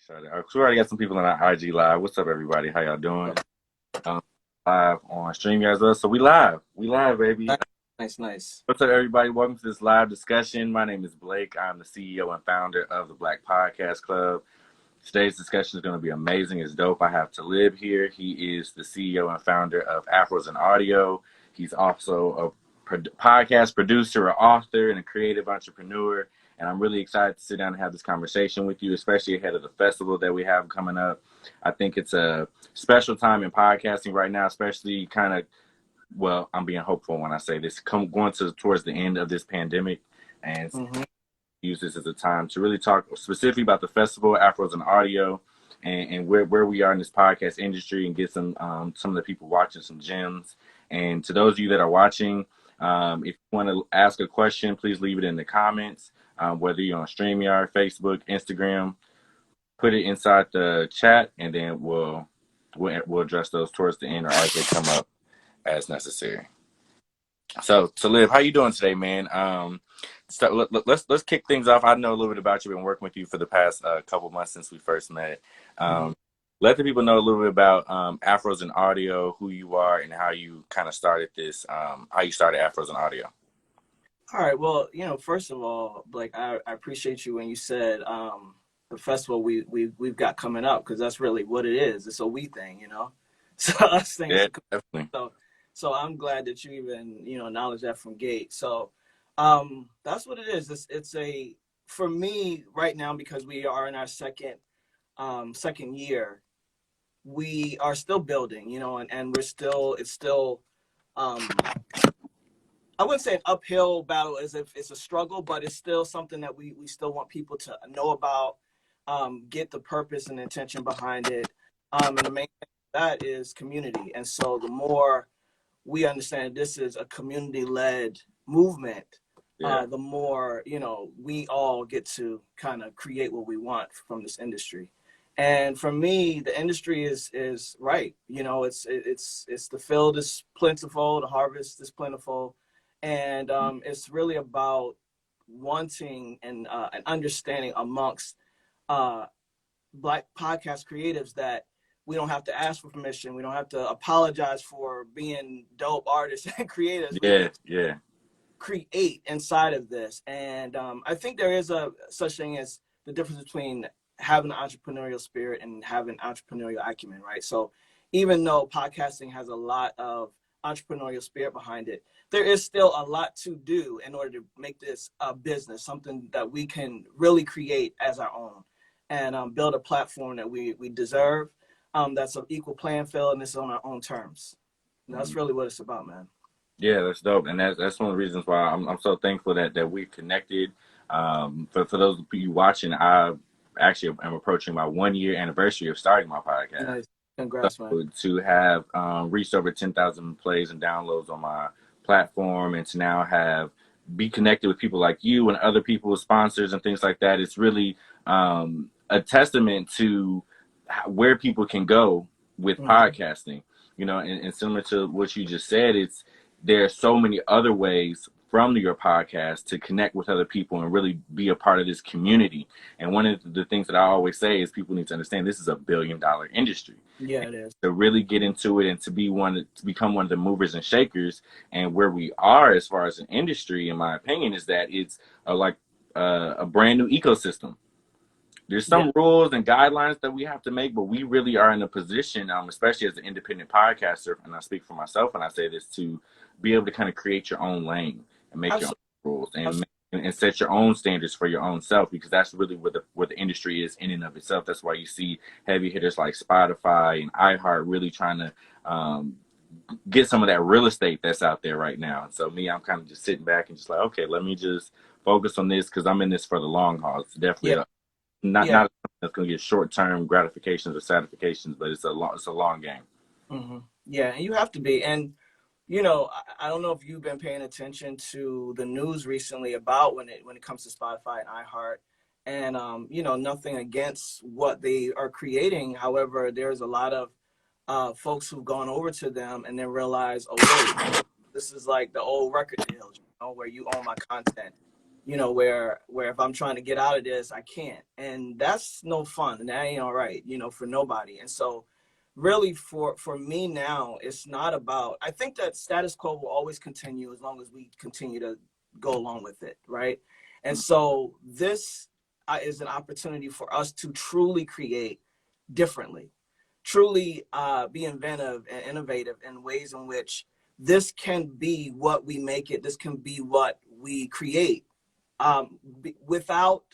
started. So we already got some people on our IG live. What's up, everybody? How y'all doing? Live on StreamYard as well. So we live. We live, baby. Nice. What's up, everybody? Welcome to this live discussion. My name is Blake. I'm the CEO and founder of the Black Podcast Club. Today's discussion is going to be amazing. It's dope. I have Talib here. He is the CEO and founder of Afros and Audio. He's also a podcast producer, an author, and a creative entrepreneur. And I'm really excited to sit down and have this conversation with you, especially ahead of the festival that we have coming up. I think it's a special time in podcasting right now, especially well, I'm being hopeful when I say this, going towards the end of this pandemic, and use this as a time to really talk specifically about the festival, Afros and Audio, and where we are in this podcast industry, and get some of the people watching some gems. And to those of you that are watching, if you want to ask a question, please leave it in the comments, whether you're on StreamYard, Facebook, Instagram. Put it inside the chat, and then we'll address those towards the end or as they come up as necessary. So, Talib, how you doing today, man? Let's kick things off. I know a little bit about you. I've been working with you for the past couple months since we first met. Let the people know a little bit about Afros and Audio, who you are, and how you kind of started this. How you started Afros and Audio. All right. Well, first of all, Blake, I appreciate you when you said the festival we've got coming up, because that's really what it is. It's a we thing, So us things. Yeah, definitely. So I'm glad that you even acknowledge that from gate. So that's what it is. It's for me right now, because we are in our second year. We are still building, and it's still I wouldn't say an uphill battle as if it's a struggle, but it's still something that we still want people to know about, get the purpose and intention behind it. And the main thing of that is community. And so the more we understand this is a community-led movement, the more, we all get to kind of create what we want from this industry. And for me, the industry is right. It's the field is plentiful, the harvest is plentiful. And it's really about wanting and an understanding amongst Black podcast creatives that we don't have to ask for permission. We don't have to apologize for being dope artists and creators. Yeah. Create inside of this. And I think there is a such thing as the difference between having an entrepreneurial spirit and having entrepreneurial acumen, right? So even though podcasting has a lot of entrepreneurial spirit behind it, there is still a lot to do in order to make this a business, something that we can really create as our own, and build a platform that we deserve, that's of equal playing field, and it's on our own terms. And that's really what it's about, man. Yeah, that's dope, and that's one of the reasons why I'm so thankful that we connected. For those of you watching, I actually am approaching my 1-year anniversary of starting my podcast. Nice. Congrats, man. To have reached over 10,000 plays and downloads on my platform, and to now be connected with people like you and other people, sponsors and things like that. It's really a testament to where people can go with podcasting, and similar to what you just said, there are so many other ways from your podcast to connect with other people and really be a part of this community. And one of the things that I always say is people need to understand this is a $1 billion industry. Yeah, it is. To really get into it and to become one of the movers and shakers. And where we are as far as an industry, in my opinion, is that it's a brand new ecosystem. There's some rules and guidelines that we have to make, but we really are in a position, especially as an independent podcaster, and I speak for myself when I say this, to be able to kind of create your own lane and make your own rules and set your own standards for your own self, because that's really where the industry is in and of itself. That's why you see heavy hitters like Spotify and iHeart really trying to get some of that real estate that's out there right now. And so I'm kind of just sitting back and just like, okay, let me just focus on this, because I'm in this for the long haul. It's definitely not that's going to get short-term gratifications or satisfactions, but it's a long game. Yeah, and you have to be. And I don't know if you've been paying attention to the news recently about when it comes to Spotify and iHeart, and nothing against what they are creating. However, there's a lot of folks who've gone over to them and then realize, oh wait, this is like the old record deals, where you own my content. where if I'm trying to get out of this, I can't. And that's no fun. And that ain't all right, for nobody. And so really for me now, it's not about, I think that status quo will always continue as long as we continue to go along with it. Right. And so this is an opportunity for us to truly create differently, truly be inventive and innovative in ways in which this can be what we make it. This can be what we create, without,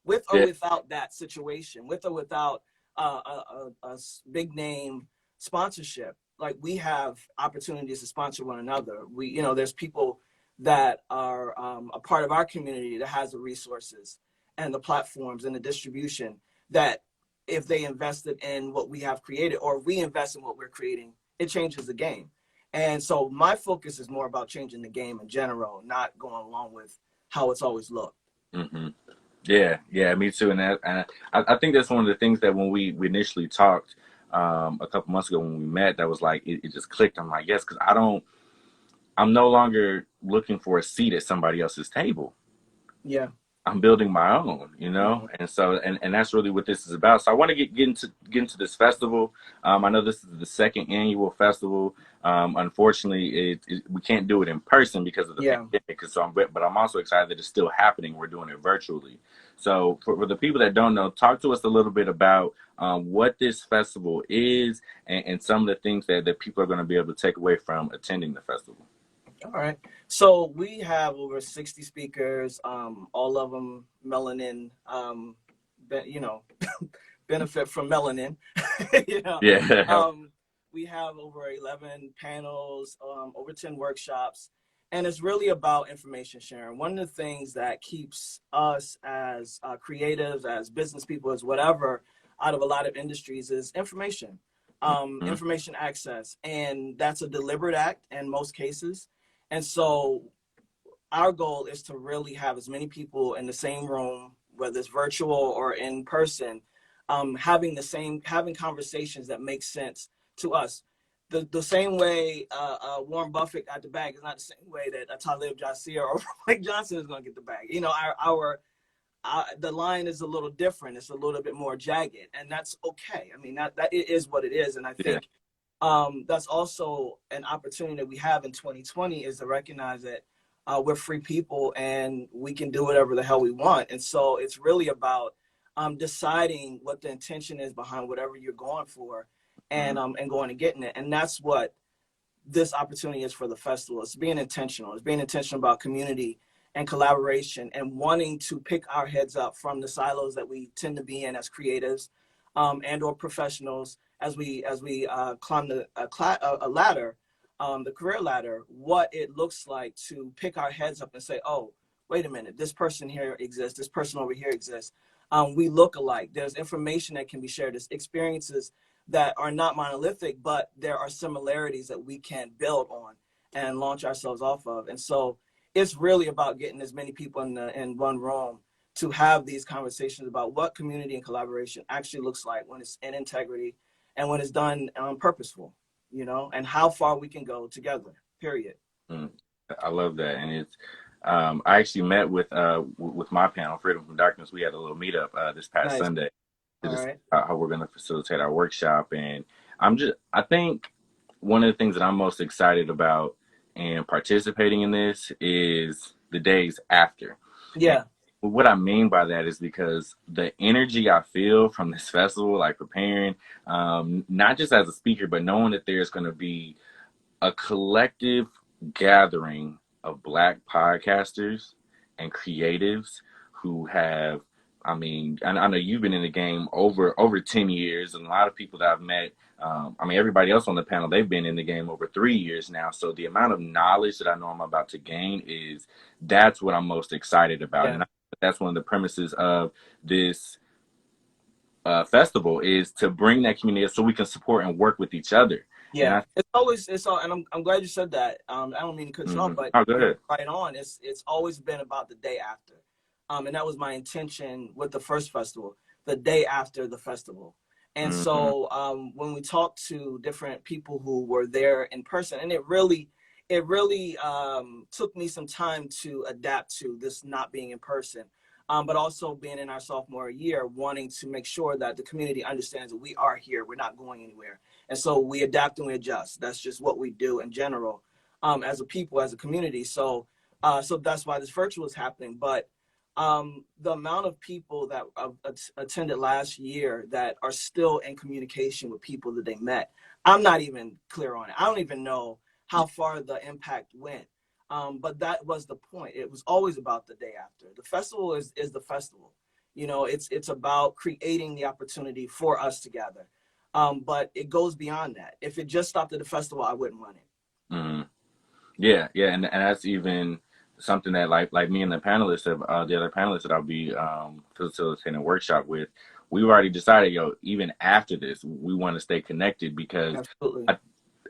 with or Yeah. without that situation, with or without a big name sponsorship. Like, we have opportunities to sponsor one another. There's people that are a part of our community that has the resources and the platforms and the distribution that if they invested in what we have created, or we invest in what we're creating, it changes the game. And so my focus is more about changing the game in general, not going along with how it's always looked. Hmm. Yeah, me too. And I think that's one of the things that when we initially talked a couple months ago when we met, that was like it just clicked. I'm like, yes, because I'm no longer looking for a seat at somebody else's table. Yeah. I'm building my own, Mm-hmm. and so and that's really what this is about. So I want to get into this festival. I know this is the second annual festival. Unfortunately, we can't do it in person because of the Yeah. pandemic. But I'm also excited that it's still happening. We're doing it virtually. So for the people that don't know, talk to us a little bit about what this festival is and some of the things that people are going to be able to take away from attending the festival. All right. So we have over 60 speakers, all of them melanin, benefit from melanin. you know, Yeah. um, we have over 11 panels, over 10 workshops, and it's really about information sharing. One of the things that keeps us as creatives, as business people, as whatever, out of a lot of industries is information, Mhm. information access, and that's a deliberate act in most cases. And so our goal is to really have as many people in the same room, whether it's virtual or in person, having conversations that make sense to us. The same way Warren Buffett got the bag is not the same way that Talib or Mike Johnson is going to get the bag. The line is a little different. It's a little bit more jagged, and that's okay. I mean, that it is what it is, and I Yeah. think that's also an opportunity that we have in 2020 is to recognize that we're free people and we can do whatever the hell we want. And so it's really about deciding what the intention is behind whatever you're going for, Mhm. and going and getting it. And that's what this opportunity is for the festival. It's being intentional. It's being intentional about community and collaboration and wanting to pick our heads up from the silos that we tend to be in as creatives, and or professionals as we climb a ladder, the career ladder. What it looks like to pick our heads up and say, "Oh, wait a minute, this person here exists. This person over here exists. We look alike. There's information that can be shared. There's experiences that are not monolithic, but there are similarities that we can build on and launch ourselves off of." And so it's really about getting as many people in one room to have these conversations about what community and collaboration actually looks like when it's in integrity and when it's done purposeful, and how far we can go together, period. Mm. I love that, and it's. I actually met with my panel, Freedom from Darkness. We had a little meetup this past Nice. Sunday to All discuss right. how we're going to facilitate our workshop. And I think one of the things that I'm most excited about in participating in this is the days after. And Yeah. what I mean by that is because the energy I feel from this festival, like preparing, not just as a speaker, but knowing that there's going to be a collective gathering of Black podcasters and creatives who have, I know you've been in the game over 10 years, and a lot of people that I've met, everybody else on the panel, they've been in the game over 3 years now. So the amount of knowledge that I know I'm about to gain that's what I'm most excited about. Yeah. And that's one of the premises of this festival is to bring that community so we can support and work with each other. And Yeah, it's all, and I'm glad you said that. I don't mean to cut you off, but Oh, go you're ahead. right on. It's always been about the day after, and that was my intention with the first festival, the day after the festival. And Hmm. so when we talked to different people who were there in person, and it really took me some time to adapt to this not being in person, but also being in our sophomore year, wanting to make sure that the community understands that we are here, we're not going anywhere. And so we adapt and we adjust. That's just what we do in general, as a people, as a community. So so that's why this virtual is happening. But the amount of people that attended last year that are still in communication with people that they met, I'm not even clear on it. I don't even know how far the impact went. But that was the point. It was always about the day after. The festival is the festival. You know, it's about creating the opportunity for us to gather. But it goes beyond that. If it just stopped at the festival, I wouldn't run it. Mm-hmm. Yeah, yeah, and that's even something that like me and the panelists of the other panelists that I'll be facilitating a workshop with, we've already decided, even after this, we want to stay connected because Absolutely.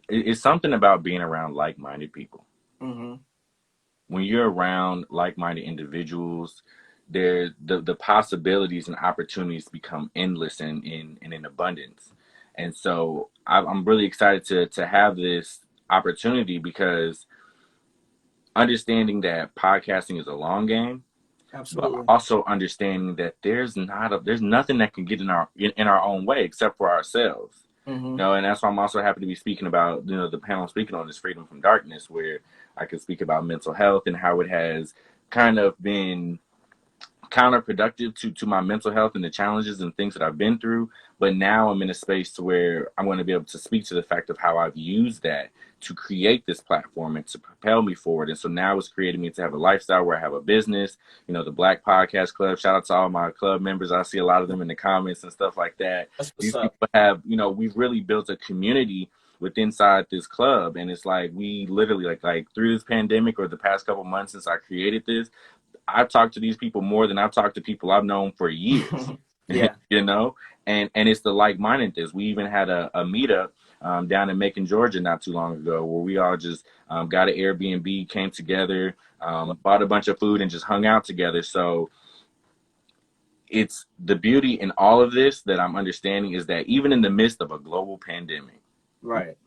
It's something about being around like-minded people. Mm-hmm. When you're around like-minded individuals, the possibilities and opportunities become endless and in abundance. And so I'm really excited to have this opportunity because understanding that podcasting is a long game, but Absolutely. also understanding that there's nothing that can get in our own way except for ourselves. Mm-hmm. And that's why I'm also happy to be speaking about, the panel I'm speaking on is Freedom from Darkness, where I can speak about mental health and how it has kind of been counterproductive to my mental health and the challenges and things that I've been through. But now I'm in a space to where I'm going to be able to speak to the fact of how I've used that to create this platform and to propel me forward. And so now it's created me to have a lifestyle where I have a business, the Black Podcast Club. Shout out to all my club members. I see a lot of them in the comments and stuff like that. That's what's These up. people have, we've really built a community with inside this club. And it's like, we literally like through this pandemic or the past couple months since I created this, I've talked to these people more than I've talked to people I've known for years. Yeah. And it's the like-mindedness. We even had a meetup down in Macon, Georgia, not too long ago, where we all just got an Airbnb, came together, bought a bunch of food, and just hung out together. So it's the beauty in all of this that I'm understanding is that even in the midst of a global pandemic, Right.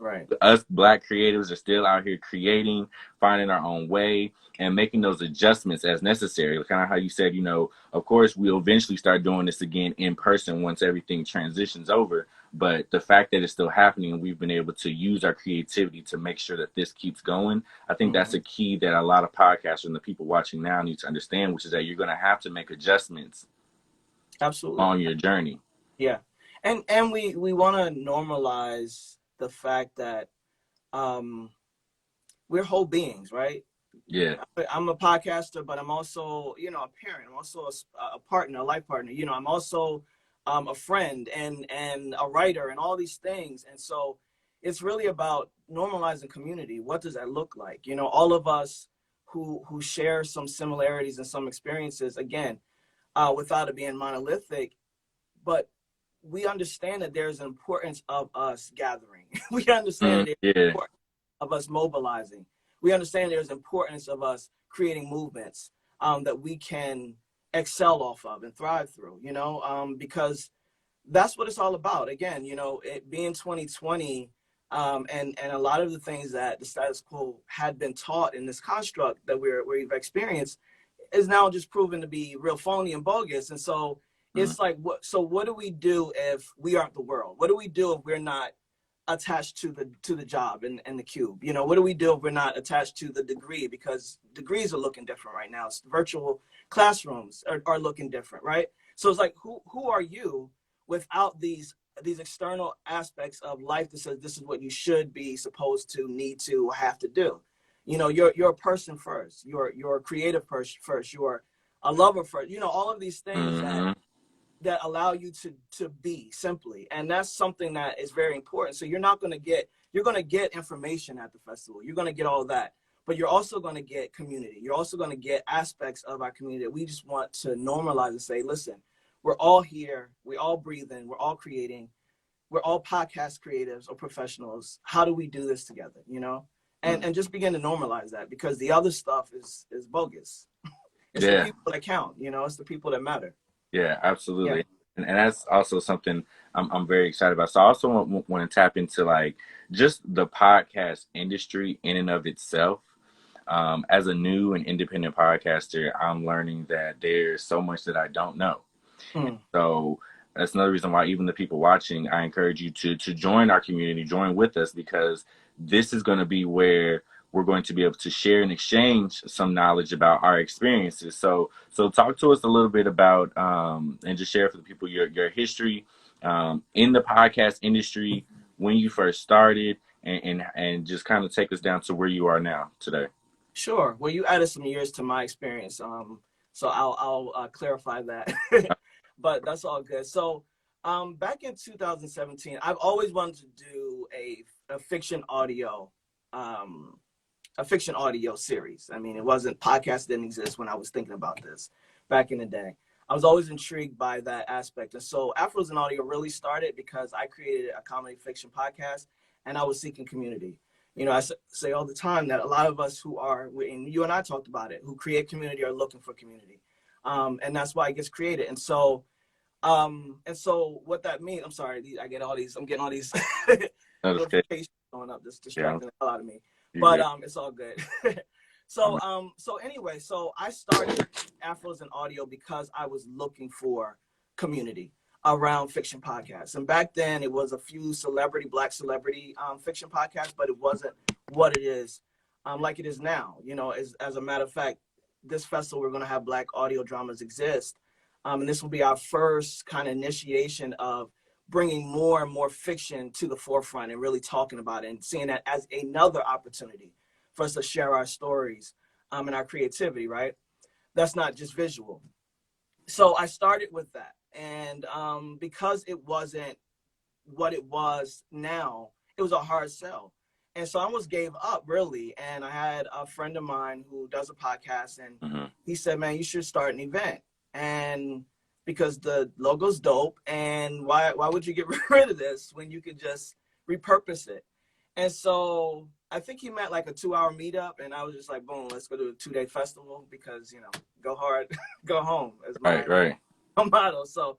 us Black creatives are still out here creating, finding our own way, and making those adjustments as necessary. Kind of how you said, of course, we'll eventually start doing this again in person once everything transitions over. But the fact that it's still happening and we've been able to use our creativity to make sure that this keeps going, I think that's a key that a lot of podcasters and the people watching now need to understand, which is that you're going to have to make adjustments. Absolutely. On your journey. Yeah. And we want to normalize the fact that we're whole beings, right? Yeah. I'm a podcaster, but I'm also, a parent. I'm also a partner, a life partner. I'm also a friend and a writer and all these things. And so it's really about normalizing community. What does that look like? All of us who share some similarities and some experiences, again, without it being monolithic, but we understand that there's an importance of us gathering. We understand that there's importance of us mobilizing. We understand there's importance of us creating movements that we can excel off of and thrive through, because that's what it's all about. Again, it being 2020 and a lot of the things that the status quo had been taught in this construct that we've experienced is now just proven to be real phony and bogus. And so it's like, what do we do if we aren't the world? What do we do if we're not attached to the job and the cube? What do we do if we're not attached to the degree? Because degrees are looking different right now. It's virtual classrooms are looking different, right? So it's like, who are you without these external aspects of life that says this is what you should be supposed to, need to, have to do? You're a person first. You're a creative person first. You're a lover first. All of these things that allow you to be simply. And that's something that is very important. So you're going to get information at the festival. You're going to get all of that, but you're also going to get community. You're also going to get aspects of our community that we just want to normalize and say, listen, we're all here. We're all breathing. We're all creating. We're all podcast creatives or professionals. How do we do this together? And just begin to normalize that, because the other stuff is bogus. It's the people that count, it's the people that matter. Yeah, absolutely. And that's also something I'm very excited about. So I also want to tap into like just the podcast industry in and of itself. As a new and independent podcaster, I'm learning that there's so much that I don't know. Mm. So that's another reason why even the people watching, I encourage you to join our community, join with us, because this is going to be where we're going to be able to share and exchange some knowledge about our experiences. So talk to us a little bit about and just share for the people your history in the podcast industry, when you first started, and just kind of take us down to where you are now today. Sure. Well, you added some years to my experience, so I'll clarify that. But that's all good. So, back in 2017, I've always wanted to do a fiction audio, a fiction audio series. I mean, it wasn't podcast didn't exist when I was thinking about this back in the day. I was always intrigued by that aspect, and so Afros and Audio really started because I created a comedy fiction podcast, and I was seeking community. You know, I say all the time that a lot of us who are, and you and I talked about it, who create community are looking for community, and that's why it gets created. And so what that means, I'm sorry, I'm getting all these notifications going up, that's distracting the hell out of me. But it's all good. So anyway, so I started Afros and Audio because I was looking for community around fiction podcasts. And back then it was a few black celebrity fiction podcasts, but it wasn't what it is like it is now. You know, as a matter of fact, this festival, we're going to have Black audio dramas exist. And this will be our first kind of initiation of bringing more and more fiction to the forefront and really talking about it and seeing that as another opportunity for us to share our stories and our creativity, right? That's not just visual. So I started with that. And because it wasn't what it was now, it was a hard sell. And so I almost gave up, really. And I had a friend of mine who does a podcast, and he said, man, you should start an event. And because the logo's dope, and why would you get rid of this when you could just repurpose it? And so I think he meant like a 2-hour meetup, and I was just like, boom, let's go to a 2-day festival because, you know, go hard, go home is my motto. So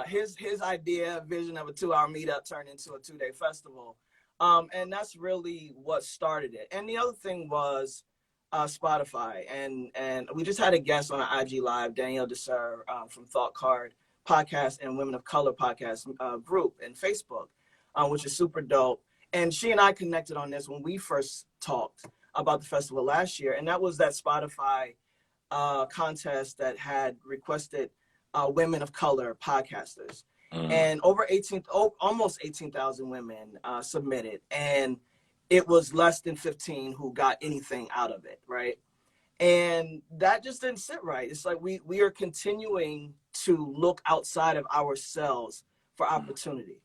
his idea, vision of a 2-hour meetup turned into a 2-day festival. And that's really what started it. And the other thing was Spotify. And we just had a guest on an IG Live, Danielle DeSer from Thought Card Podcast and Women of Color Podcast group in Facebook, which is super dope. And she and I connected on this when we first talked about the festival last year. And that was that Spotify contest that had requested women of color podcasters. And almost 18,000 women submitted. And it was less than 15 who got anything out of it, right? And that just didn't sit right. It's like we are continuing to look outside of ourselves for opportunity.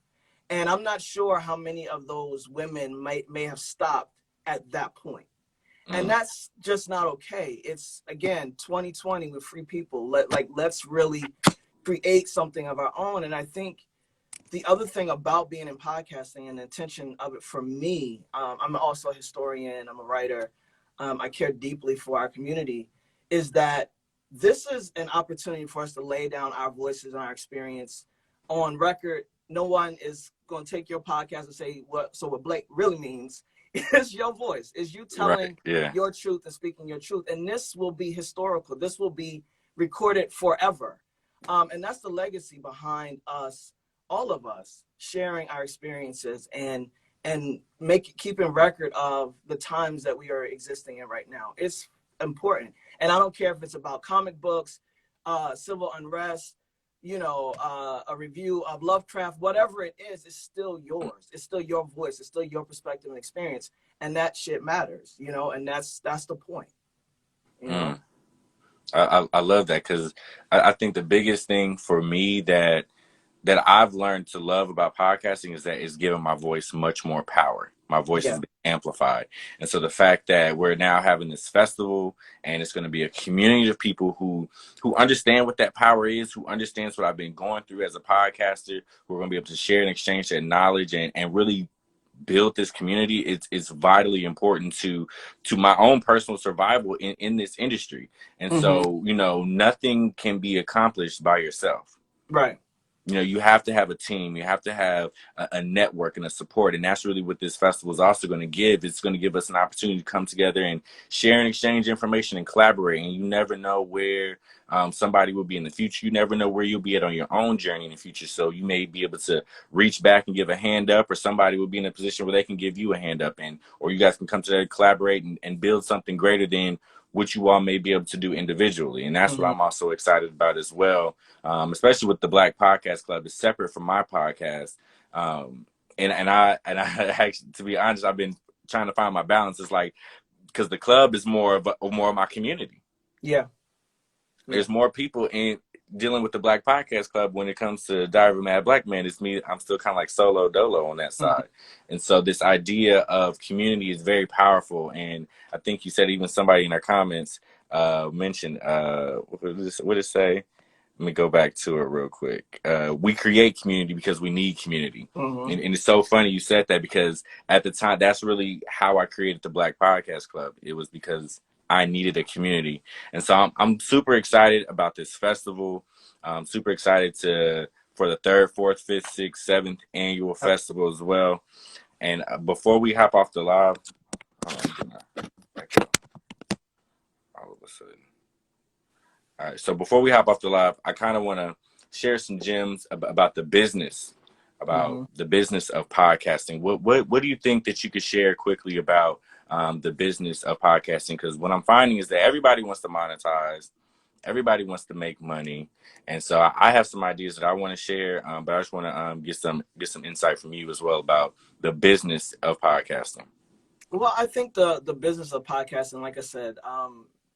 And I'm not sure how many of those women may have stopped at that point. And that's just not okay. It's, again, 2020 with free people. Let's really create something of our own. And I think the other thing about being in podcasting and the intention of it for me, I'm also a historian, I'm a writer, I care deeply for our community, is that this is an opportunity for us to lay down our voices and our experience on record. No one is going to take your podcast and say, what Blake really means is your voice, is you telling your truth and speaking your truth. And this will be historical. This will be recorded forever. And that's the legacy behind us, all of us, sharing our experiences and keeping record of the times that we are existing in right now. It's important. And I don't care if it's about comic books, civil unrest, you know, a review of Lovecraft, whatever it is, it's still yours. It's still your voice. It's still your perspective and experience. And that shit matters, you know, and that's the point. You know? I love that, because I think the biggest thing for me that I've learned to love about podcasting is that it's giving my voice much more power. My voice is being amplified. And so the fact that we're now having this festival and it's going to be a community of people who understand what that power is, who understands what I've been going through as a podcaster, who are going to be able to share and exchange that knowledge and really build this community, it's vitally important to my own personal survival in this industry. And so, you know, nothing can be accomplished by yourself. Right. You know, you have to have a team. You have to have a network and a support. And that's really what this festival is also going to give. It's going to give us an opportunity to come together and share and exchange information and collaborate. And you never know where somebody will be in the future. You never know where you'll be at on your own journey in the future. So you may be able to reach back and give a hand up, or somebody will be in a position where they can give you a hand up, and or you guys can come together, collaborate, and build something greater than what you all may be able to do individually. And that's what Mm-hmm. I'm also excited about as well, especially with the Black Podcast Club. It's separate from my podcast. Um, and I actually, to be honest, I've been trying to find my balance. It's like, because the club is more of my community. Yeah. There's more people in dealing with the Black Podcast Club when it comes to Diary of a Mad Black Man. It's me. I'm still kind of like solo dolo on that Mm-hmm. side. And so this idea of community is very powerful. And I think you said, even somebody in our comments mentioned, what did it say? Let me go back to it real quick. We create community because we need community. Mm-hmm. And it's so funny you said that, because at the time, that's really how I created the Black Podcast Club. It was because I needed a community. And so I'm super excited about this festival. I'm super excited for the 3rd, 4th, 5th, 6th, 7th annual festival as well. And before we hop off the live, all of a sudden. All right. So before we hop off the live, I kind of want to share some gems about the business, Mm-hmm. of podcasting. What do you think that you could share quickly about the business of podcasting? Because what I'm finding is that everybody wants to monetize, everybody wants to make money, and so I have some ideas that I want to share. But I just want to get some insight from you as well about the business of podcasting. Well, I think the business of podcasting, like I said,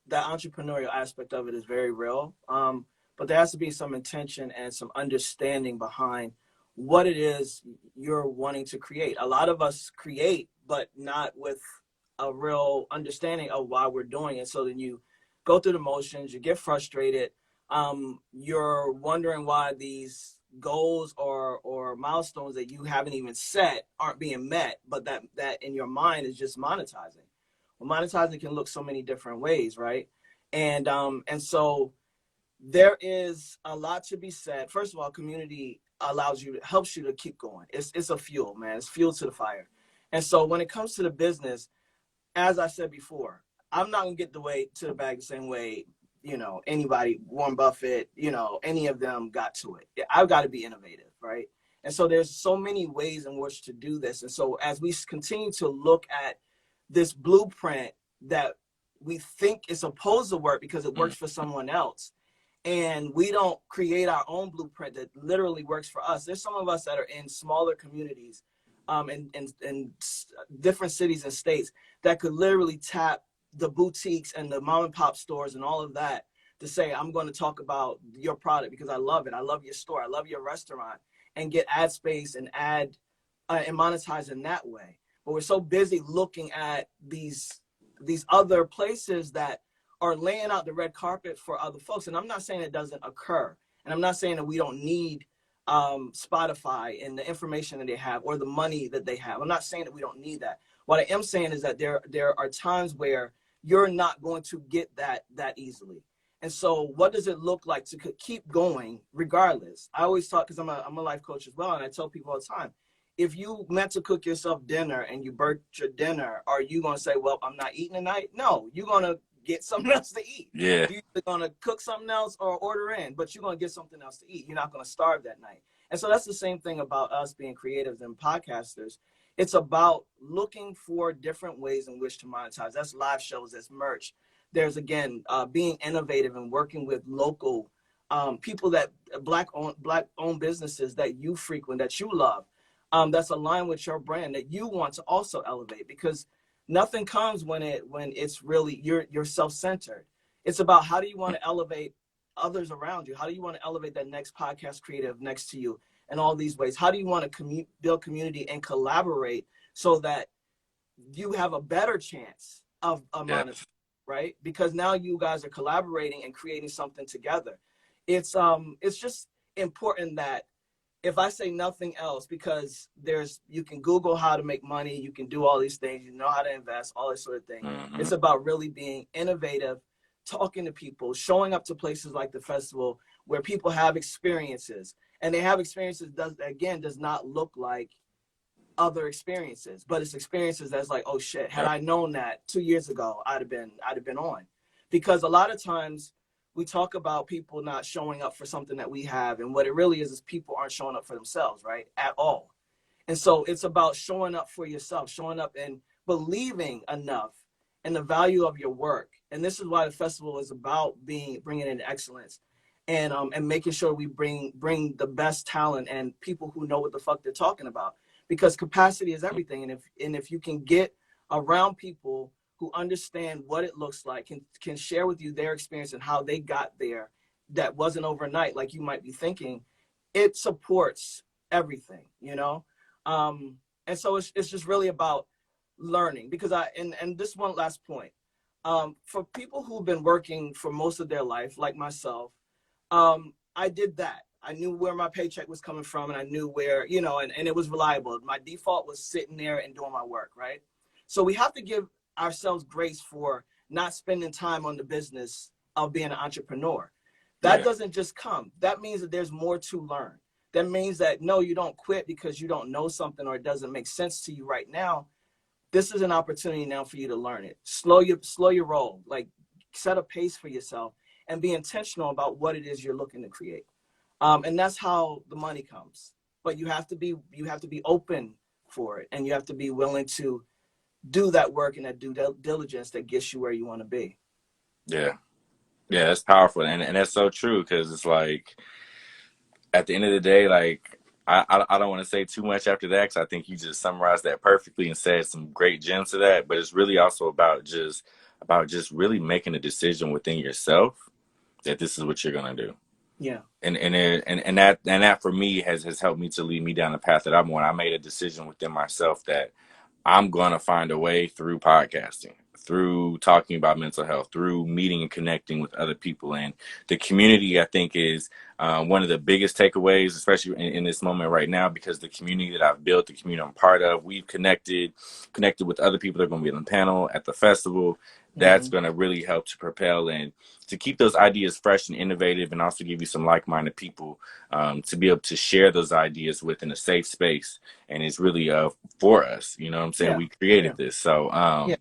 that entrepreneurial aspect of it is very real. But there has to be some intention and some understanding behind what it is you're wanting to create. A lot of us create, but not with a real understanding of why we're doing it. So then you go through the motions, you get frustrated, you're wondering why these goals or milestones that you haven't even set aren't being met, but that in your mind is just monetizing. Well, monetizing can look so many different ways, right? And so there is a lot to be said. First of all, community helps you to keep going. It's a fuel, man. It's fuel to the fire. And so when it comes to the business, as I said before, I'm not gonna get to the bag the same way, anybody, Warren Buffett, any of them got to it. I've got to be innovative, right? And so there's so many ways in which to do this. And so as we continue to look at this blueprint that we think is supposed to work because it works for someone else, and we don't create our own blueprint that literally works for us. There's some of us that are in smaller communities, in different cities and states, that could literally tap the boutiques and the mom and pop stores and all of that to say, I'm going to talk about your product because I love it. I love your store. I love your restaurant, and get ad space and and monetize in that way. But we're so busy looking at these other places that are laying out the red carpet for other folks. And I'm not saying it doesn't occur. And I'm not saying that we don't need Spotify and the information that they have or the money that they have. I'm not saying that we don't need that. What I am saying is that there are times where you're not going to get that easily. And so what does it look like to keep going regardless? I always talk, because I'm a life coach as well, and I tell people all the time, if you meant to cook yourself dinner and you burnt your dinner, are you going to say, well, I'm not eating tonight? No, you're going to get something else to eat. Yeah. You're either going to cook something else or order in, but you're going to get something else to eat. You're not going to starve that night. And so that's the same thing about us being creatives and podcasters. It's about looking for different ways in which to monetize. That's live shows, that's merch. There's, again, being innovative and working with local people, that black-owned businesses that you frequent, that you love, that's aligned with your brand, that you want to also elevate, because nothing comes when it's really you're self-centered. It's about, how do you want to elevate others around you? How do you want to elevate that next podcast creative next to you in all these ways? How do you want to build community and collaborate so that you have a better chance of monetizing, right? Because now you guys are collaborating and creating something together. It's just important that, if I say nothing else, because you can Google how to make money, you can do all these things, you know how to invest, all this sort of thing. Mm-hmm. It's about really being innovative, talking to people, showing up to places like the festival where people have experiences, and they have experiences does not look like other experiences, but it's experiences that's like, oh shit, had I known that 2 years ago, I'd have been on. Because a lot of times we talk about people not showing up for something that we have, and what it really is people aren't showing up for themselves, right? At all. And so it's about showing up for yourself, showing up and believing enough in the value of your work. And this is why the festival is about bringing in excellence, and making sure we bring the best talent and people who know what the fuck they're talking about, because capacity is everything. And if you can get around people who understand what it looks like, can share with you their experience and how they got there, that wasn't overnight like you might be thinking, it supports everything, you know. And so it's just really about learning, because and this one last point, for people who've been working for most of their life like myself, I did that. I knew where my paycheck was coming from, and I knew where, and it was reliable. My default was sitting there and doing my work, right? So we have to give ourselves grace for not spending time on the business of being an entrepreneur. That doesn't just come. That means that there's more to learn. That means that, no, you don't quit because you don't know something or it doesn't make sense to you right now. This is an opportunity now for you to learn it. Slow your roll, like set a pace for yourself and be intentional about what it is you're looking to create. And that's how the money comes. But you have to be open for it, and you have to be willing to do that work and that due diligence that gets you where you want to be. Yeah. Yeah, that's powerful. And that's so true, because it's like, at the end of the day, like, I don't want to say too much after that, because I think you just summarized that perfectly and said some great gems to that. But it's really also about just really making a decision within yourself that this is what you're gonna do. Yeah. And that for me has helped me to lead me down the path that I'm on. I made a decision within myself that I'm going to find a way through podcasting, through talking about mental health, through meeting and connecting with other people. And the community, I think, is one of the biggest takeaways, especially in this moment right now, because the community that I've built, the community I'm part of, we've connected with other people that are going to be on the panel at the festival. That's going to really help to propel and to keep those ideas fresh and innovative, and also give you some like-minded people to be able to share those ideas within a safe space. And it's really for us, you know what I'm saying? Yeah. We created Yeah. this. So Yeah.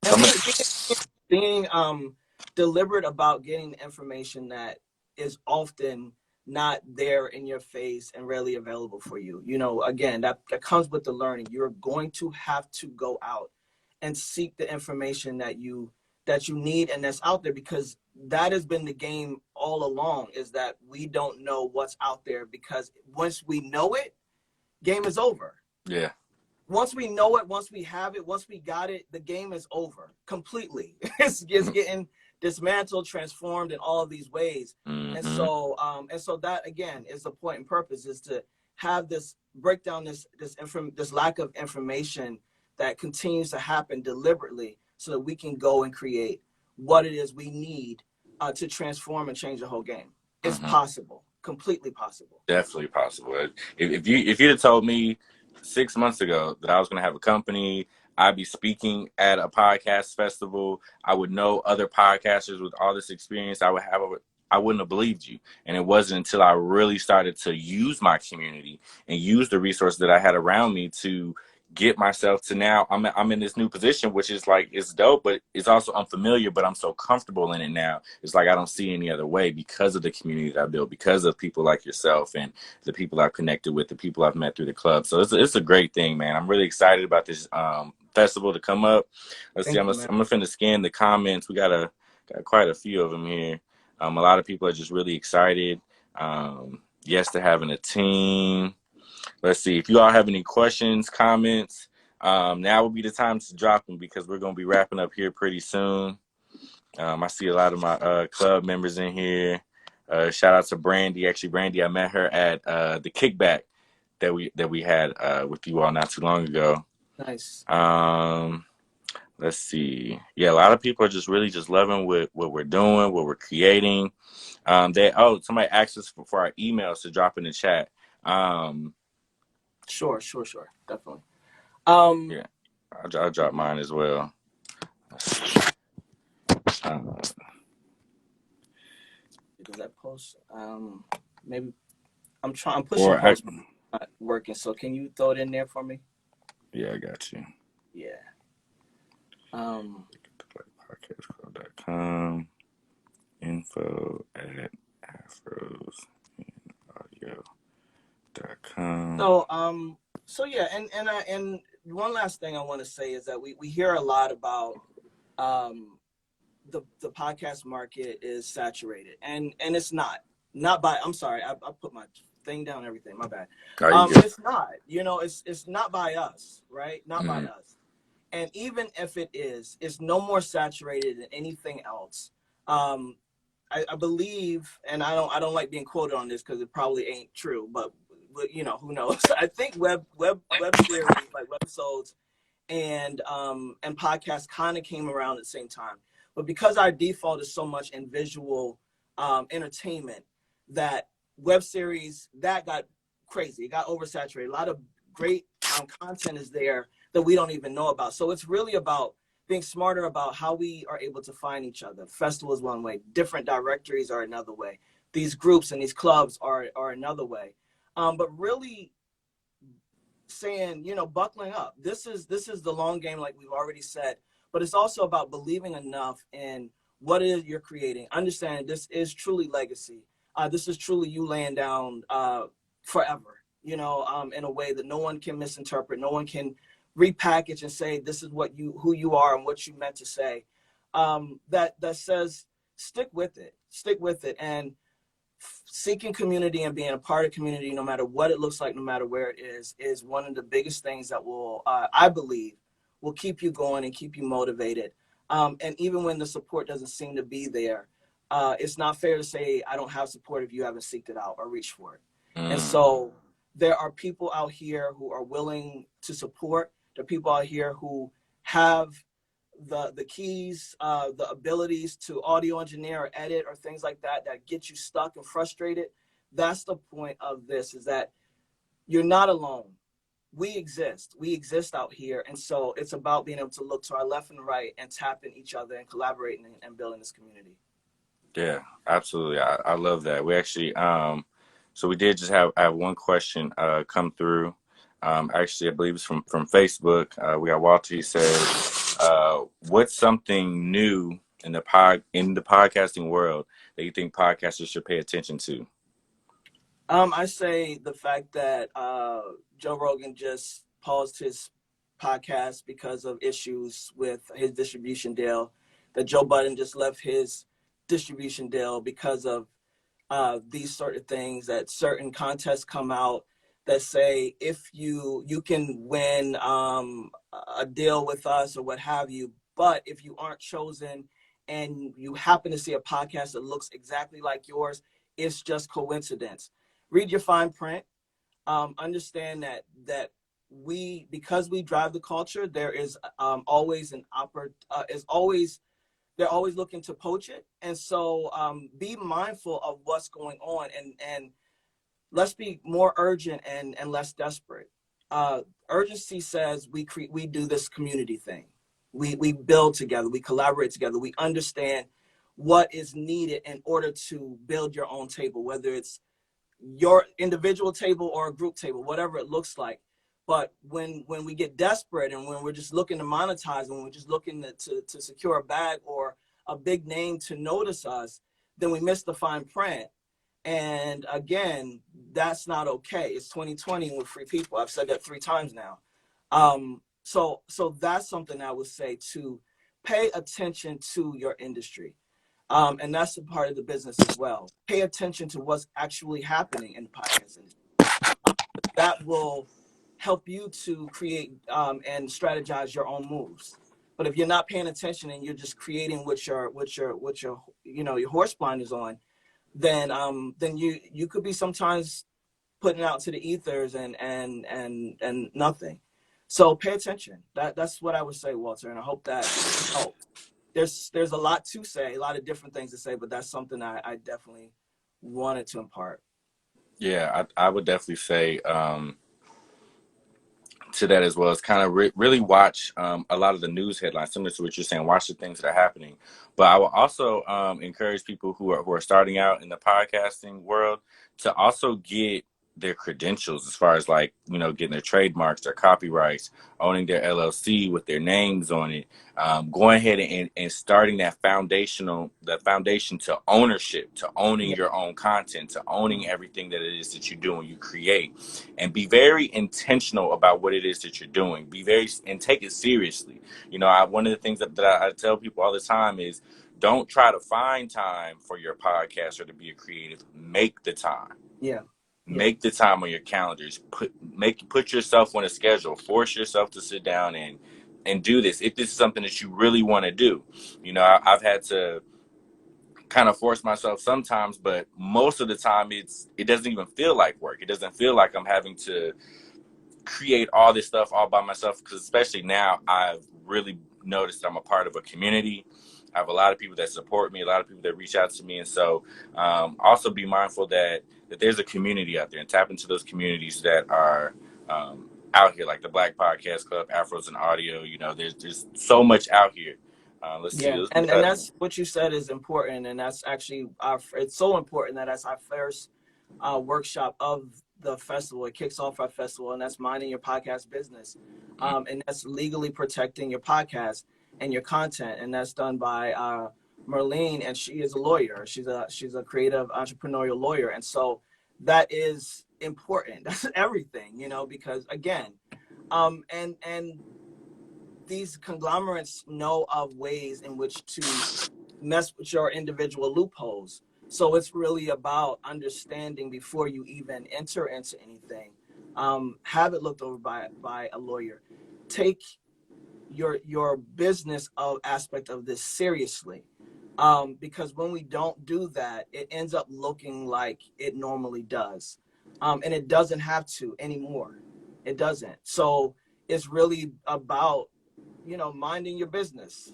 so And I'm being deliberate about getting information that is often not there in your face and readily available for you. Again, that comes with the learning. You're going to have to go out and seek the information that you need and that's out there, because that has been the game all along, is that we don't know what's out there, because once we know it, game is over. yeah. Once we know it, once we have it, once we got it, the game is over completely. it's getting dismantled, transformed in all of these ways. And Mm-hmm. so that again is the point and purpose, is to have this break down this lack of information that continues to happen deliberately, so that we can go and create what it is we need to transform and change the whole game. It's Mm-hmm. possible, completely possible. Definitely possible. If you'd have told me 6 months ago that I was going to have a company, I'd be speaking at a podcast festival, I would know other podcasters with all this experience, I wouldn't have believed you. And it wasn't until I really started to use my community and use the resources that I had around me to get myself to now I'm in this new position, which is like, it's dope, but it's also unfamiliar, but I'm so comfortable in it now. It's like I don't see any other way, because of the community that I built, because of people like yourself and the people I've connected with, the people I've met through the club. So it's a great thing, man. I'm really excited about this festival to come up. Let's see. Thank I'm you, gonna, man. I'm gonna finna scan the comments. We got quite a few of them here. A lot of people are just really excited. Yes to having a team. Let's see. If you all have any questions, comments, now would be the time to drop them, because we're going to be wrapping up here pretty soon. I see a lot of my club members in here. Shout out to Brandy. Actually, Brandy, I met her at the kickback that we had with you all not too long ago. Nice. Um, let's see. Yeah, a lot of people are just really just loving what we're doing, what we're creating. Somebody asked us for our emails to drop in the chat. Sure, definitely. Um, Yeah, I'll drop mine as well. does that post? Maybe. I'm pushing Or I, post not working. So can you throw it in there for me? yeah, I got you. Yeah. Um. Podcastclub.com. Info at afros.audio.com. So So yeah, and one last thing I want to say is that we hear a lot about um the podcast market is saturated, and it's not by, I'm sorry, I put my thing down, everything, my bad. Oh, you good. It's not, it's not by us, right? Not by Mm-hmm. us. And even if it is, it's no more saturated than anything else. um I believe, and I don't like being quoted on this because it probably ain't true, but who knows. I think web series, like webisodes and podcasts, kind of came around at the same time. But because our default is so much in visual entertainment, that web series, that got crazy. It got oversaturated. A lot of great content is there that we don't even know about. So it's really about being smarter about how we are able to find each other. Festival is one way. Different directories are another way. These groups and these clubs are another way. But really saying, buckling up. This is the long game, like we've already said. But it's also about believing enough in what it is you're creating. Understanding this is truly legacy. This is truly you laying down forever. In a way that no one can misinterpret. No one can repackage and say this is who you are and what you meant to say. That says stick with it. Stick with it. And seeking community and being a part of community, no matter what it looks like, no matter where it is one of the biggest things that will, I believe, will keep you going and keep you motivated. And even when the support doesn't seem to be there, it's not fair to say I don't have support if you haven't seeked it out or reached for it. And Mm. so there are people out here who are willing to support. There are people out here who have the keys, the abilities to audio engineer or edit or things like that get you stuck and frustrated. That's the point of this, is that you're not alone. We exist out here. And so it's about being able to look to our left and right and tapping each other and collaborating and building this community. Yeah, absolutely. I love that. We actually, so we did just have one question come through. Actually, I believe it's from Facebook. We got Walter. He says, "What's something new in the podcasting world that you think podcasters should pay attention to?" I say the fact that Joe Rogan just paused his podcast because of issues with his distribution deal, that Joe Budden just left his distribution deal because of these sort of things, that certain contests come out that say if you can win a deal with us or what have you, but if you aren't chosen and you happen to see a podcast that looks exactly like yours, it's just coincidence. Read your fine print. Understand that because we drive the culture, there is always is always they're always looking to poach it. And so be mindful of what's going on, and let's be more urgent and less desperate. Urgency says we do this community thing. We build together, we collaborate together, we understand what is needed in order to build your own table, whether it's your individual table or a group table, whatever it looks like. But when we get desperate and when we're just looking to monetize, when we're just looking to secure a bag or a big name to notice us, then we miss the fine print. And again, that's not okay. It's 2020 with free people. I've said that 3 times now. So that's something I would say, to pay attention to your industry. And that's a part of the business as well. Pay attention to what's actually happening in the podcast industry. That will help you to create and strategize your own moves. But if you're not paying attention and you're just creating with your your horse blinders on, then you could be sometimes putting out to the ethers and nothing. So pay attention. That's what I would say, Walter, and I hope that helps. There's a lot to say, a lot of different things to say, but that's something I definitely wanted to impart. Yeah, I would definitely say to that as well. It's kind of really watch a lot of the news headlines, similar to what you're saying. Watch the things that are happening. But I will also encourage people who are starting out in the podcasting world to also get their credentials as far as like, getting their trademarks, their copyrights, owning their LLC with their names on it, going ahead and starting that foundation to ownership, to owning Yeah. your own content, to owning everything that it is that you do and you create, and be very intentional about what it is that you're doing. And take it seriously. One of the things that I tell people all the time is, don't try to find time for your podcast or to be a creative. Make the time. Yeah. Yeah. Make the time on your calendars. Put yourself on a schedule. Force yourself to sit down and do this. If this is something that you really want to do, I've had to kind of force myself sometimes, but most of the time it doesn't even feel like work. It doesn't feel like I'm having to create all this stuff all by myself, because especially now I've really noticed I'm a part of a community. I have a lot of people that support me, a lot of people that reach out to me, and so also be mindful that there's a community out there, and tap into those communities that are out here, like the Black Podcast Club, Afros and Audio. There's so much out here. Let's see. Yeah, and that's what you said is important, and that's actually it's so important that that's our first workshop of the festival. It kicks off our festival, and that's minding your podcast business, and that's legally protecting your podcast and your content, and that's done by Merlene, and she is a lawyer. She's a creative entrepreneurial lawyer, and so that is important. That's everything, because again, and these conglomerates know of ways in which to mess with your individual loopholes. So it's really about understanding before you even enter into anything. Have it looked over by a lawyer. Take your business aspect of this seriously. Because when we don't do that, it ends up looking like it normally does. And it doesn't have to anymore. It doesn't. So it's really about minding your business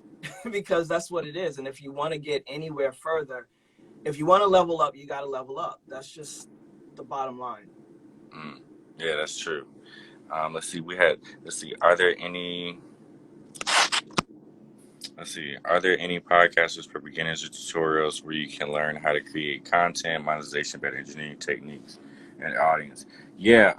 because that's what it is. And if you want to get anywhere further, if you want to level up, you got to level up. That's just the bottom line. Yeah, that's true. Let's see. Are there any podcasters for beginners or tutorials where you can learn how to create content, monetization, better engineering techniques, and audience? Yeah,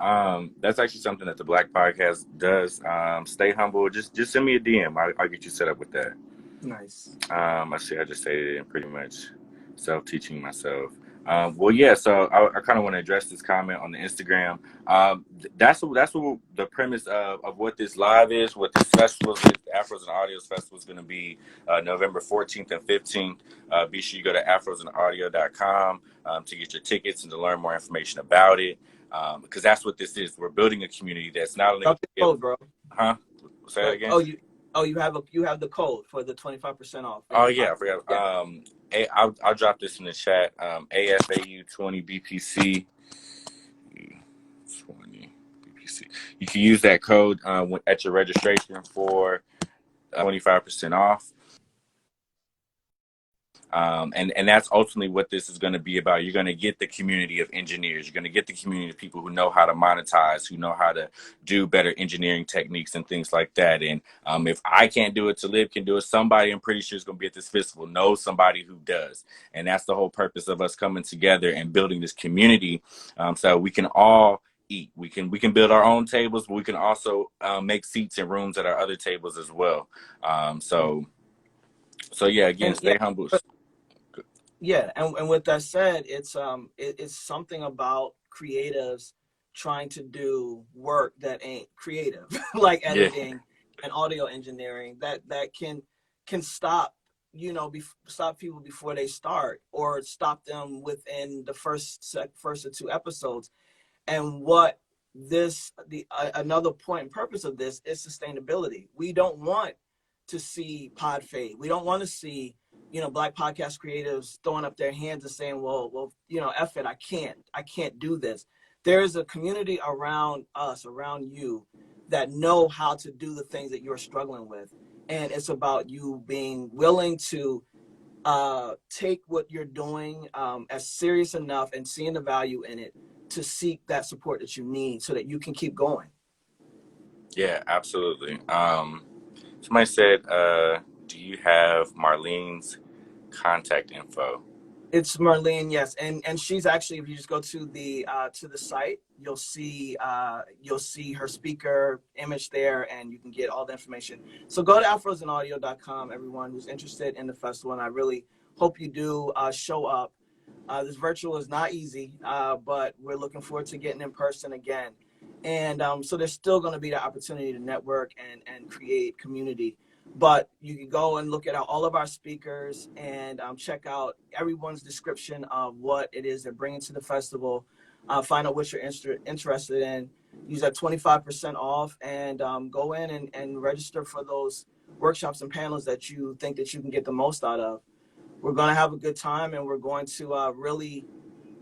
that's actually something that the Black Podcast does. Stay humble. Just send me a DM. I'll get you set up with that. Nice. I see. I just stated it pretty much. Self-teaching myself. Well, yeah. So I kind of want to address this comment on the Instagram. That's what the premise of what this live is, what this festival is. The Afros and Audios Festival is going to be November 14th and 15th. Be sure you go to afrosandaudio.com to get your tickets and to learn more information about it. Because that's what this is. We're building a community that's not only Drop the code, bro. Huh? Say that again. You have the code for the 25% off. Oh yeah, I forgot. Yeah. I'll drop this in the chat. AFAU 20 BPC 20 BPC. You can use that code at your registration for 25% off. And that's ultimately what this is going to be about. You're going to get the community of engineers. You're going to get the community of people who know how to monetize, who know how to do better engineering techniques and things like that. And if I can't do it, Talib can do it. Somebody, I'm pretty sure, is going to be at this festival, knows somebody who does. And that's the whole purpose of us coming together and building this community, so we can all eat. We can build our own tables, but we can also make seats and rooms at our other tables as well. So yeah, again, stay humble. Yeah, and with that said, it's something about creatives trying to do work that ain't creative, like editing and audio engineering, that can stop stop people before they start, or stop them within the first or two episodes. And what another point and purpose of this is sustainability. We don't want to see pod fade. We don't want to see Black podcast creatives throwing up their hands and saying, well, F it, I can't do this. There is a community around us, around you, that know how to do the things that you're struggling with. And it's about you being willing to take what you're doing as serious enough and seeing the value in it to seek that support that you need so that you can keep going. Yeah, absolutely. Somebody said, do you have Marlene's contact info? It's Marlene, yes, and she's actually, if you just go to the site, you'll see her speaker image there, and you can get all the information. So go to afrosandaudio.com, everyone who's interested in the festival, and I really hope you do show up. This virtual is not easy, but we're looking forward to getting in person again, and so there's still going to be the opportunity to network and create community. But you can go and look at all of our speakers and check out everyone's description of what it is they're bringing to the festival. Find out what you're interested in. Use that 25% off, and go in and register for those workshops and panels that you think that you can get the most out of. We're going to have a good time, and we're going to really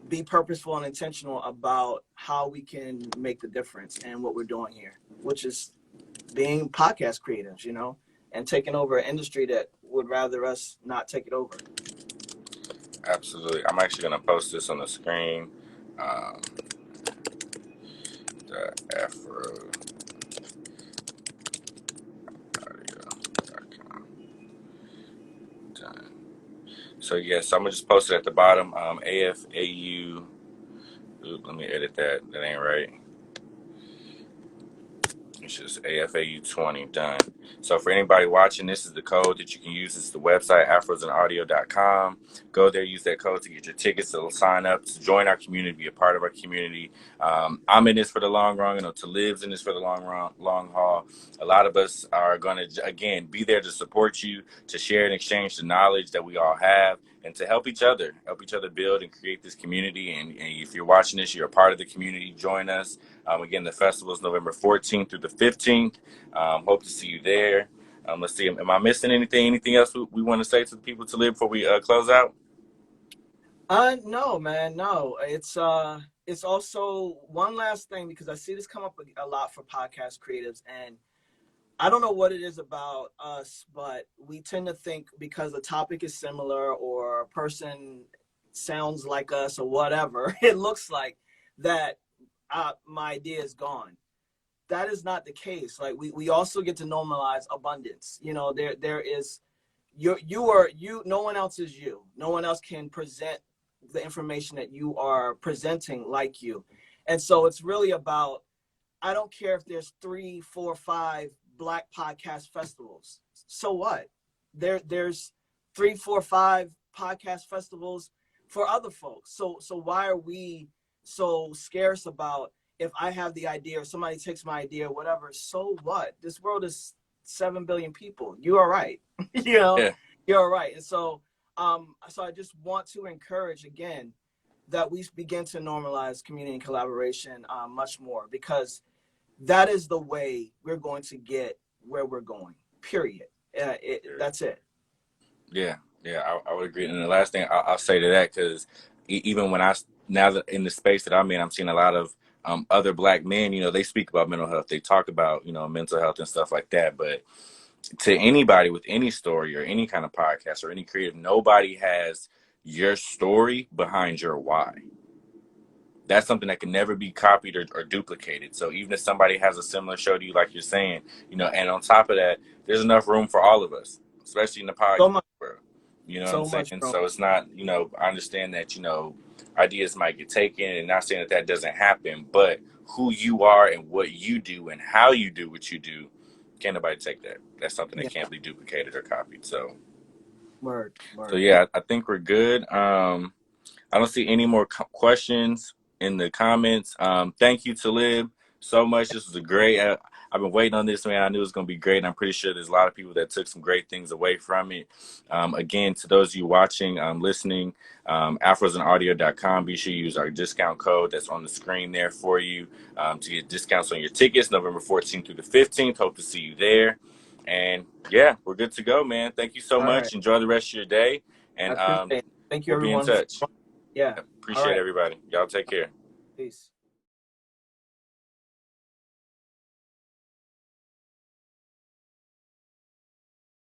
be purposeful and intentional about how we can make the difference in what we're doing here, which is being podcast creatives, and taking over an industry that would rather us not take it over. Absolutely. I'm actually going to post this on the screen. The Afro audio.com. Done. So yes, I'm gonna just post it at the bottom. AFAU. Ooh, let me edit that. That ain't right. It's just AFAU 20 done. So for anybody watching, this is the code that you can use. It's the website, afrosandaudio.com. Go there, use that code to get your tickets, to sign up, to join our community, be a part of our community. I'm in this for the long run. Talib's in this for the long haul. A lot of us are going to, again, be there to support you, to share and exchange the knowledge that we all have, and to help each other build and create this community. And if you're watching this, you're a part of the community, join us. Again, the festival is November 14th through the 15th. Hope to see you there. Let's see. Am I missing anything? Anything else we want to say to the people to live before we close out? No, man, no. It's also one last thing, because I see this come up a lot for podcast creatives, and I don't know what it is about us, but we tend to think because the topic is similar or a person sounds like us or whatever, it looks like that my idea is gone. That is not the case. Like we also get to normalize abundance. There is you no one else is you. No one else can present the information that you are presenting like you. And so it's really about, I don't care if there's 3, 4, 5 Black podcast festivals. So what? There's 3, 4, 5 podcast festivals for other folks. So why are we so scarce about, if I have the idea or somebody takes my idea, whatever, so what? This world is 7 billion people. You are right. Yeah. You're right. And so I just want to encourage again that we begin to normalize community and collaboration much more, because that is the way we're going to get where we're going, period. That's it. Yeah, I would agree. And the last thing I'll say to that, because even when now that in the space that I'm in, I'm seeing a lot of other Black men, they speak about mental health. They talk about, mental health and stuff like that. But to anybody with any story or any kind of podcast or any creative, nobody has your story behind your why. That's something that can never be copied or duplicated. So even if somebody has a similar show to you, like you're saying, and on top of that, there's enough room for all of us, especially in the So podcast much, world. You know what so I'm much saying? room. So it's not, I understand that, ideas might get taken, and not saying that doesn't happen, but who you are and what you do and how you do what you do, can't nobody take that. That's something that Yeah. can't be duplicated or copied. So Word. yeah, I think we're good. I don't see any more questions in the comments. Thank you, Talib, so much. This was a great. I've been waiting on this, man. I knew it was going to be great, and I'm pretty sure there's a lot of people that took some great things away from it. Again, to those of you watching, listening, afrosandaudio.com. Be sure you use our discount code that's on the screen there for you to get discounts on your tickets, November 14th through the 15th. Hope to see you there. And yeah, we're good to go, man. Thank you so All much. right. Enjoy the rest of your day, I and appreciate it. Thank you, we'll be in everyone. touch. Yeah. All Appreciate right. everybody. Y'all take care. Peace.